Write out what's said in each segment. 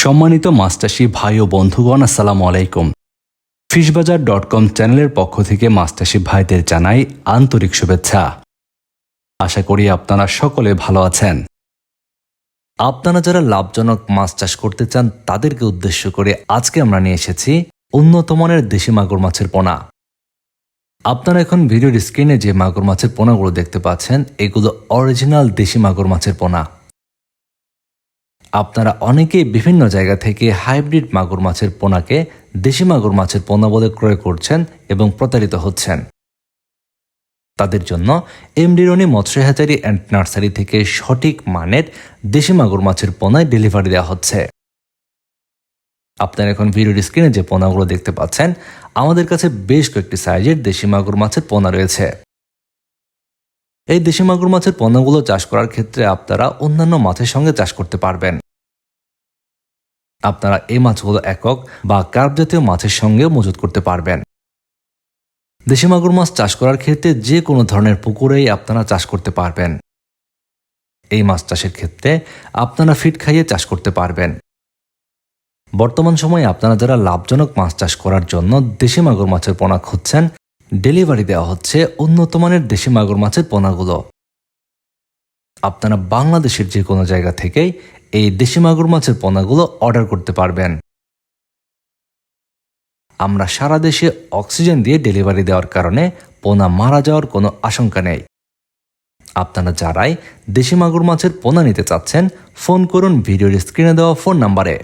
সম্মানিত মাছচাষী ভাই ও বন্ধুগণ, আসসালামু আলাইকুম। ফিশবাজার.com চ্যানেলের পক্ষ থেকে মাছচাষী ভাইদের জানাই আন্তরিক শুভেচ্ছা। আশা করি আপনারা সকলে ভালো আছেন। আপনারা যারা লাভজনক মাছ চাষ করতে চান তাদেরকে উদ্দেশ্য করে আজকে আমরা নিয়ে এসেছি উন্নত মানের দেশি মাগুর মাছের পোনা। আপনারা এখন ভিডিওর স্ক্রিনে যে মাগুর মাছের পোনাগুলো দেখতে পাচ্ছেন, এগুলো অরিজিনাল দেশি মাগুর মাছের পোনা। আপনারা অনেকেই বিভিন্ন জায়গা থেকে হাইব্রিড মাগুর মাছের পোনাকে দেশি মাগুর মাছের পোনা বলে ক্রয় করছেন এবং প্রতারিত হচ্ছেন। তাদের জন্য এমডি রনি মৎস্য হ্যাচারি অ্যান্ড নার্সারি থেকে সঠিক মানের দেশি মাগুর মাছের পোনায় ডেলিভারি দেওয়া হচ্ছে। আপনারা এখন ভিডিওর স্ক্রিনে যে পোনাগুলো দেখতে পাচ্ছেন, আমাদের কাছে বেশ কয়েকটি সাইজের দেশি মাগুর মাছের পোনা রয়েছে। এই দেশি মাগুর মাছের পোনাগুলো চাষ করার ক্ষেত্রে আপনারা অন্যান্য মাছের সঙ্গে চাষ করতে পারবেন। আপনারা এই মাছগুলো একক বা কার্প জাতীয় মাছের সঙ্গেও মজুত করতে পারবেন। দেশি মাগুর মাছ চাষ করার ক্ষেত্রে যে কোনো ধরনের পুকুরেই আপনারা চাষ করতে পারবেন। এই মাছ চাষের ক্ষেত্রে আপনারা ফিড খাইয়ে চাষ করতে পারবেন। বর্তমান সময়ে আপনারা যারা লাভজনক মাছ চাষ করার জন্য দেশি মাগুর মাছের পোনা খুঁজছেন, ডেলিভারি দেওয়া হচ্ছে উন্নত মানের দেশি মাগুর মাছের পোনাগুলো। আপনারা বাংলাদেশের যে কোনো জায়গা থেকেই এই দেশি মাগুর মাছের পোনাগুলো অর্ডার করতে পারবেন। আমরা সারা দেশে অক্সিজেন দিয়ে ডেলিভারি দেওয়ার কারণে পোনা মারা যাওয়ার কোনো আশঙ্কা নেই। আপনারা যারাই দেশি মাগুর মাছের পোনা নিতে চাচ্ছেন, ফোন করুন ভিডিওর স্ক্রিনে দেওয়া ফোন নাম্বারে।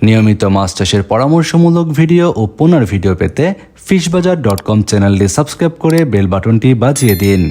নিয়মিত মাছ চাষের পরামর্শমূলক ভিডিও ও পোনার ভিডিও পেতে ফিশবাজার.com চ্যানেলটি সাবস্ক্রাইব করে বেল বাটনটি বাজিয়ে দিন।